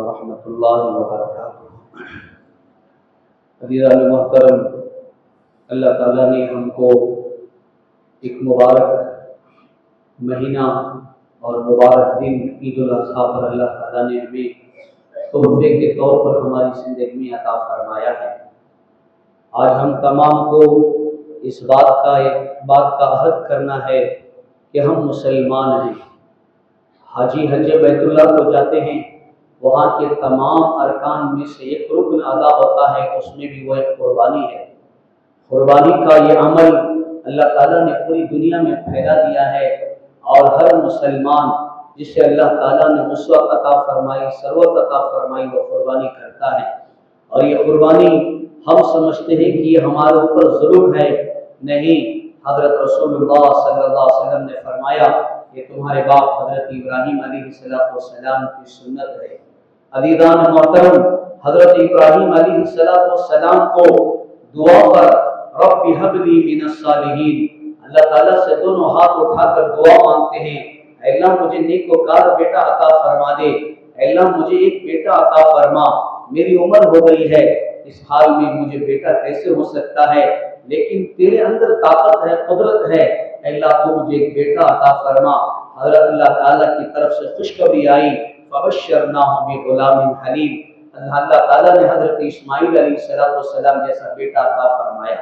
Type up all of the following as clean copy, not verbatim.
ورحمۃ اللہ وبرکاتہ۔ عزیزان محترم، اللہ تعالیٰ نے ہم کو ایک مبارک مہینہ اور مبارک دن عید الاضحیٰ پر اللہ تعالیٰ نے ہمیں تحفے کے طور پر ہماری زندگی میں عطا فرمایا ہے۔ آج ہم تمام کو اس بات کا عہد کرنا ہے کہ ہم مسلمان ہیں۔ حاجی حج بیت اللہ کو جاتے ہیں، وہاں کے تمام ارکان میں سے ایک رکن ادا ہوتا ہے، اس میں بھی وہ ایک قربانی ہے۔ قربانی کا یہ عمل اللہ تعالیٰ نے پوری دنیا میں پھیلا دیا ہے، اور ہر مسلمان جسے اللہ تعالیٰ نے اسوہ عطا فرمائی، ثروت عطا فرمائی، وہ قربانی کرتا ہے۔ اور یہ قربانی ہم سمجھتے ہیں کہ یہ ہمارے اوپر ظلم ہے، نہیں۔ حضرت رسول اللہ صلی اللہ علیہ وسلم نے فرمایا کہ تمہارے باپ حضرت ابراہیم علیہ السلام کی سنت ہے۔ عزیزان محترم، حضرت ابراہیم علیہ السلام کو دعا پر رب ہب لی من الصالحین، اللہ تعالیٰ سے دونوں ہاتھ اٹھا کر دعا مانگتے ہیں، اے اللہ مجھے نیکوکار بیٹا عطا فرما دے، اے اللہ مجھے ایک بیٹا عطا فرما، میری عمر ہو گئی ہے، اس حال میں مجھے بیٹا کیسے ہو سکتا ہے، لیکن تیرے اندر طاقت ہے، قدرت ہے، اے اللہ تو مجھے ایک بیٹا عطا فرما۔ حضرت اللہ تعالیٰ کی طرف سے خوشخبری آئی، فبشرناہ بغلام حلیم، اللہ تعالیٰ نے حضرت اسماعیل علیہ السلام جیسا بیٹا عطا فرمایا۔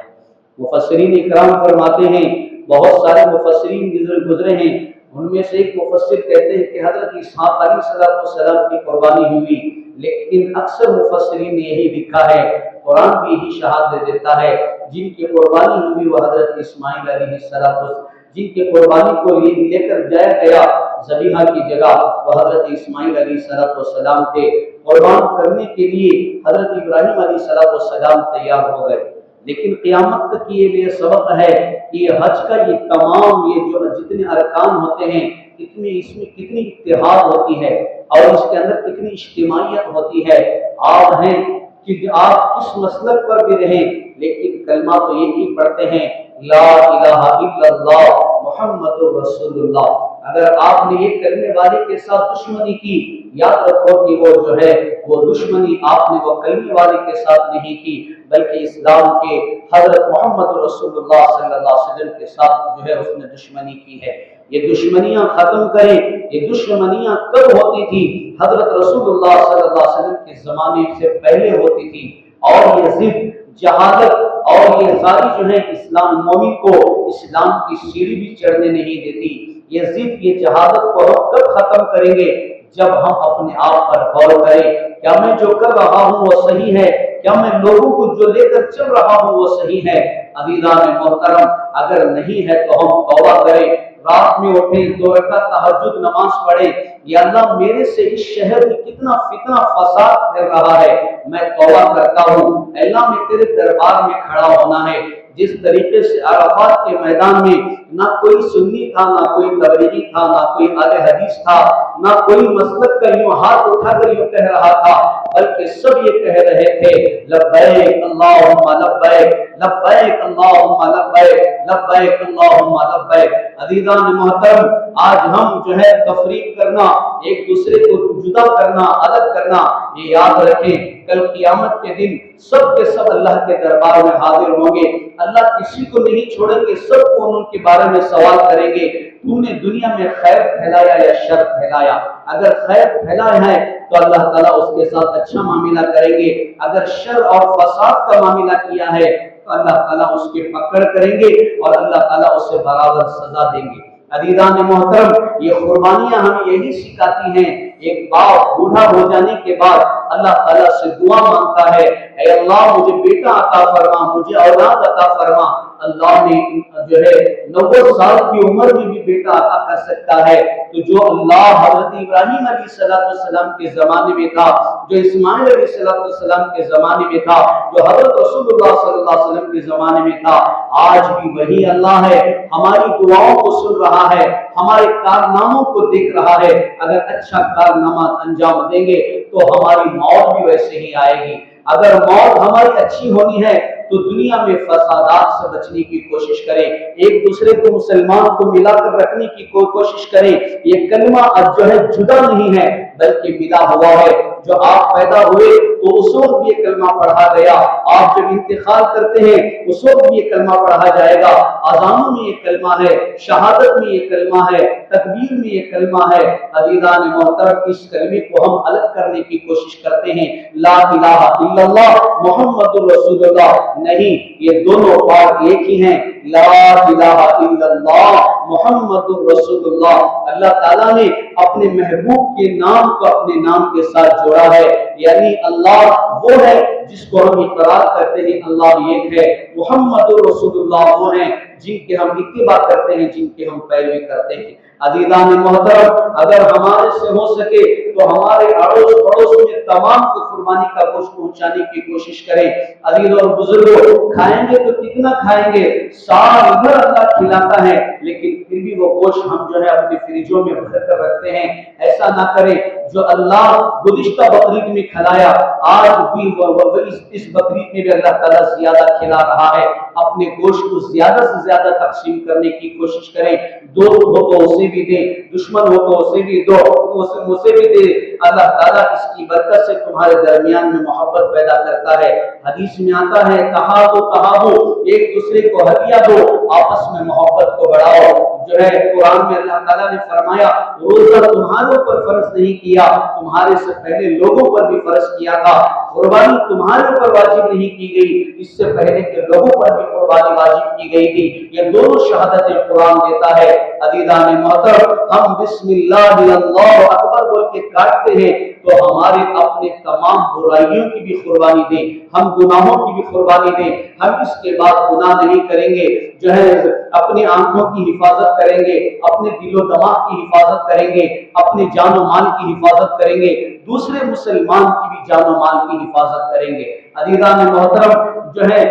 مفسرین اکرام فرماتے ہیں، بہت سارے مفسرین گزرے ہیں، ان میں سے ایک مفسر کہتے ہیں کہ حضرت اسحاق علیہ السلام کی قربانی ہوئی، لیکن اکثر مفسرین نے یہی لکھا ہے، قرآن بھی یہی شہادت دیتا ہے، جن کی قربانی ہوئی وہ حضرت اسماعیل علیہ السلام، جن کی قربانی کو لے کر جایا گیا ذبیحہ کی جگہ، وہ حضرت اسماعیل علیہ السلام تھے۔ قربان کرنے کے لیے حضرت ابراہیم علیہ السلام تیار ہو گئے، لیکن قیامت تک یہ لیے سبق ہے کہ یہ حج کا یہ تمام یہ جو جتنے ارکان ہوتے ہیں، اس میں کتنی اتحاد ہوتی ہے اور اس کے اندر کتنی اجتماعیت ہوتی ہے۔ آپ ہیں کہ آپ اس مسلک پر بھی رہیں، لیکن کلمہ تو ایک ہی پڑھتے ہیں، لا الہ الا اللہ محمد رسول اللہ۔ اگر آپ نے یہ کلمے والے کے ساتھ دشمنی کی، یاد رکھو کہ وہ جو ہے وہ دشمنی آپ نے وہ کلمے والے کے ساتھ نہیں کی، بلکہ اسلام کے حضرت محمد رسول اللہ صلی اللہ علیہ وسلم کے ساتھ جو ہے اس نے دشمنی کی ہے۔ یہ دشمنیاں ختم کریں۔ یہ دشمنیاں کب ہوتی تھی؟ حضرت رسول اللہ صلی اللہ علیہ وسلم کے زمانے سے پہلے ہوتی تھی، اور یہ ضد، جہالت اور یہ ساری جو ہے اسلام مومن کو اسلام کی سیڑھی بھی چڑھنے نہیں دیتی۔ یہ ضد، یہ جہالت کو ہم کب ختم کریں گے؟ جب ہم اپنے آپ پر غور کریں، کیا میں جو کر رہا ہوں وہ صحیح ہے؟ کیا میں لوگوں کو جو لے کر چل رہا ہوں وہ صحیح ہے؟ عزیزان محترم، اگر نہیں ہے تو ہم توبہ کریں، رات میں اٹھیں، 2 رکعت تہجد نماز پڑھیں، یا اللہ میرے سے اس شہر میں کتنا فتنہ فساد پھیل رہا ہے، میں توبہ کرتا ہوں، اے اللہ میں تیرے دربار میں کھڑا ہونا ہے۔ جس طریقے سے عرفات کے میدان میں نہ کوئی سنی تھا، نہ کوئی تبلیغی تھا، نہ کوئی اہل حدیث تھا، نہ کوئی مسلک کا یوں ہاتھ اٹھا کر یوں کہہ رہا تھا، بلکہ سب یہ کہہ رہے تھے، لبیک اللہم لبیک، لبیک اللہم لبیک، لبیک اللہم لبیک۔ عزیزان محترم، آج ہم جو ہے تفریق کرنا، ایک دوسرے کو جدا کرنا، الگ کرنا، یہ یاد رکھیں، کل قیامت کے دن سب کے سب اللہ کے دربار میں حاضر ہوں گے۔ اللہ کسی کو نہیں چھوڑیں گے، سب کو ان کے بارے میں سوال کریں گے، تو نے دنیا میں خیر پھیلایا یا شر پھیلایا؟ اگر خیر پھیلایا ہے تو اللہ تعالیٰ اس کے ساتھ اچھا معاملہ کریں گے، اگر شر اور فساد کا معاملہ کیا ہے تو اللہ تعالیٰ اس کے پکڑ کریں گے اور اللہ تعالیٰ اسے برابر سزا دیں گے۔ عزیزان محترم، یہ قربانیاں ہمیں یہی سکھاتی ہیں۔ ایک باپ بوڑھا ہو جانے کے بعد اللہ تعالیٰ سے دعا مانگتا ہے، اے اللہ مجھے بیٹا عطا فرما، مجھے اولاد عطا فرما۔ اللہ نے جو ہے 90 سال کی عمر میں بھی بیٹا عطا کر سکتا ہے، تو جو اللہ حضرت ابراہیم علیہ السلام کے زمانے میں تھا، جو اسماعیل علیہ السلام کے زمانے میں تھا، جو حضرت رسول اللہ صلی اللہ علیہ وسلم کے زمانے میں تھا، آج بھی وہی اللہ ہے، ہماری دعاؤں کو سن رہا ہے، ہمارے کارناموں کو دیکھ رہا ہے۔ اگر اچھا کارنامہ انجام دیں گے تو ہماری موت بھی ویسے ہی آئے گی۔ اگر موت ہماری اچھی ہونی ہے تو دنیا میں فسادات سے بچنے کی کوشش کریں، ایک دوسرے کو مسلمان کو ملا کر رکھنے کی کوشش کریں۔ یہ کلمہ اب جو ہے جدا نہیں ہے بلکہ ملا ہوا ہے۔ جو آپ پیدا ہوئے تو اس وقت بھی یہ کلمہ پڑھا گیا، آپ جب انتقال کرتے ہیں اس وقت بھی یہ کلمہ پڑھا جائے گا، اذانوں میں یہ کلمہ ہے، شہادت میں یہ کلمہ ہے، تکبیر میں یہ کلمہ ہے۔ عزیزان محترم، اس کلمے کو ہم الگ کرنے کی کوشش کرتے ہیں، لا الہ الا اللہ محمد الرسول اللہ، نہیں، یہ دونوں بات ایک ہی ہیں، لا الہ الا اللہ محمد الرسول اللہ۔ اللہ تعالیٰ نے اپنے محبوب کے نام کو اپنے نام کے ساتھ جوڑا ہے، یعنی اللہ وہ ہے جس کو ہم اقرار کرتے ہیں اللہ ایک ہے، محمد الرسول اللہ وہ ہیں جن کے ہم اتباع کرتے ہیں، جن کے ہم پیروی کرتے ہیں۔ عزیزان محترم، اگر ہمارے سے ہو سکے تو ہمارے اڑوس پڑوس میں تمام کو قربانی کا گوشت پہنچانے کی کوشش کریں۔ عزیز اور بزرگوں، کھائیں گے تو کتنا کھائیں گے، سال بھر اللہ کھلاتا ہے، لیکن پھر بھی وہ گوشت ہم جو ہے اپنے فریجوں میں بھر کر رکھتے ہیں۔ ایسا نہ کریں، جو اللہ گزشتہ بقرعید میں کھلایا آج بھی اس بقرعید میں بھی اللہ تعالیٰ زیادہ کھلا رہا ہے۔ اپنے گوشت کو زیادہ سے زیادہ تقسیم کرنے کی کوشش کریں، دوست ہو تو اسے بھی دیں، دشمن ہو تو اسے بھی دو، اسے بھی دے۔ اللہ تعالیٰ اس کی برکت سے تمہارے درمیان میں محبت پیدا کرتا ہے۔ حدیث میں آتا ہے، تحابو، ایک دوسرے کو ہدیہ دو، آپس میں محبت کو بڑھاؤ۔ جو ہے قرآن میں اللہ تعالیٰ نے فرمایا، روزہ تمہارے اوپر فرض نہیں کیا، تمہارے سے پہلے لوگوں پر بھی فرض کیا تھا۔ قربانی تمہارے اوپر واجب نہیں کی گئی، اس سے پہلے کے لوگوں پر بھی قربانی واجب کی گئی تھی۔ یہ دونوں شہادتیں قرآن دیتا ہے۔ عزیزان محترم، ہم بسم اللہ اللہ اکبر بول کے کاٹتے ہیں تو ہمارے اپنے تمام برائیوں کی بھی قربانی دیں، ہم گناہوں کی بھی قربانی دیں۔ ہم اس کے بعد گناہ نہیں کریں گے، جو ہے اپنی آنکھوں کی حفاظت کریں گے، اپنے دل و دماغ کی حفاظت کریں گے، اپنے جان و مال کی حفاظت کریں گے، دوسرے مسلمان کی بھی جان و مال کی حفاظت کریں گے۔ عزیزان محترم، جو ہے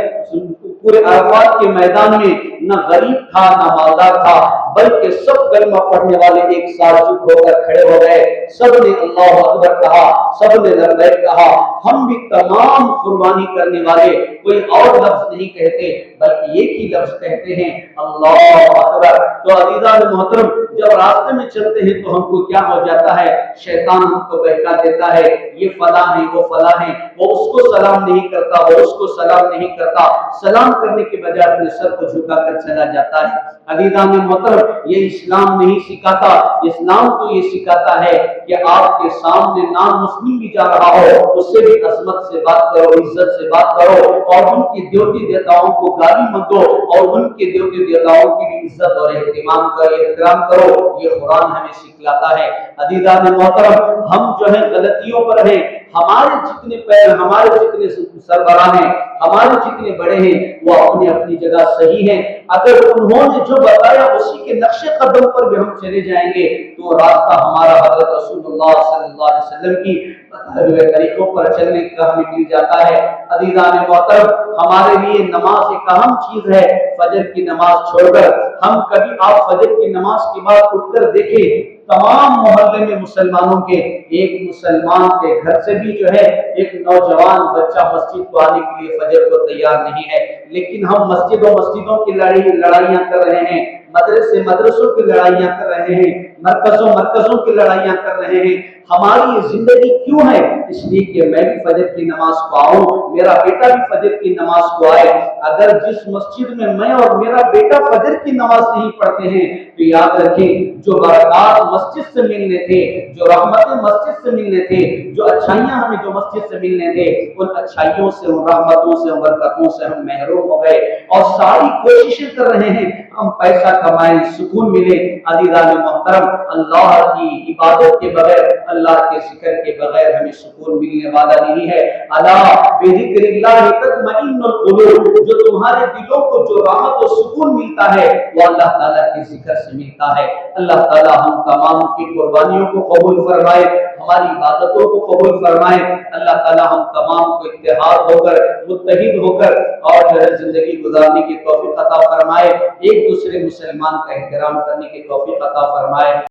پورے عرفات کے میدان میں نہ غریب تھا نہ مالدار تھا، بلکہ سب کلمہ پڑھنے والے ایک ساتھ جھک ہو کر کھڑے ہو گئے، سب نے اللہ اکبر کہا، سب نے لبیک کہا۔ ہم بھی تمام قربانی کرنے والے کوئی اور لفظ نہیں کہتے بلکہ ایک ہی لفظ کہتے ہیں، اللہ اکبر۔ تو عزیزان محترم، جب راستے میں چلتے ہیں تو ہم کو کیا ہو جاتا ہے، شیطان ہم کو بہکا دیتا ہے، یہ فلاں ہے وہ فلاں ہے، وہ اس کو سلام نہیں کرتا، وہ اس کو سلام نہیں کرتا، سلام کرنے کے بجائے اپنے سر کو جھکا کر چلا جاتا ہے۔ عزیزان محترم، یہ اسلام نہیں سکھاتا، اسلام تو یہ سکھاتا ہے کہ آپ کے سامنے نام مسلم بھی جا رہا ہو اس سے بھی عظمت سے بات کرو، عزت سے بات کرو، اور ان کی دیوتی دیوتاؤں کو گالی مت دو، اور ان کے دیوتی دیوتاؤں کی بھی عزت اور احترام کرو، یہ قرآن ہمیں سکھلاتا ہے۔ عزیزان محترم، ہم جو ہے غلطیوں پر ہیں، ہمارے جتنے پیر، ہمارے جتنے سربراہ ہیں، ہمارے جتنے بڑے ہیں، وہ اپنی اپنی جگہ صحیح ہیں۔ اگر انہوں نے جو بتایا اسی کے نقش قدم پر بھی ہم چلے جائیں گے تو راستہ ہمارا حضرت رسول اللہ صلی اللہ علیہ وسلم کی بتائے ہوئے طریقوں پر چلنے کا ہمیں مل جاتا ہے۔ عزیزان محترم، ہمارے لیے نماز ایک اہم چیز ہے۔ فجر کی نماز چھوڑ کر ہم کبھی آپ فجر کی نماز کے بعد اٹھ کر دیکھیں، تمام محلے میں مسلمانوں کے ایک مسلمان کے گھر سے بھی جو ہے ایک نوجوان بچہ مسجد کو آنے کے لیے فجر کو تیار نہیں ہے، لیکن ہم مسجدوں کی لڑائیاں کر رہے ہیں، مدرسوں کی لڑائیاں کر رہے ہیں، مرکزوں کی لڑائیاں کر رہے ہیں۔ ہماری یہ زندگی کیوں ہے؟ اس لیے کہ میں بھی فجر کی نماز کو آؤں، میرا بیٹا بھی فجر کی نماز کو آئے۔ اگر جس مسجد میں میں اور میرا بیٹا فجر کی نماز نہیں پڑھتے ہیں تو یاد رکھیں، جو برکات مسجد سے ملنے تھے، جو رحمتیں مسجد سے ملنے تھے، جو اچھائیاں ہمیں جو مسجد سے ملنے تھے، ان اچھائیوں سے، ان رحمتوں سے، ان برکتوں سے ہم محروم ہو گئے، اور ساری کوششیں کر رہے ہیں ہم پیسہ کمائیں، سکون ملے۔ عزیزان محترم، اللہ کی عبادت کے بغیر، اللہ کے ذکر کے بغیر ہمیں سکون ملنے والا نہیں ہے۔ الا بذکر اللہ تطمئن القلوب، جو تمہارے دلوں کو جو راحت و سکون ملتا ہے وہ اللہ تعالیٰ کے ذکر سے ملتا ہے۔ اللہ تعالیٰ ہم تمام کی قربانیوں کو قبول فرمائے، ہماری عبادتوں کو قبول فرمائے۔ اللہ تعالیٰ ہم تمام کو اتحاد ہو کر، متحد ہو کر اور جو ہے زندگی گزارنے کی توفیق عطا فرمائے، ایک دوسرے مسلمان کا احترام کرنے کی توفیق عطا فرمائے۔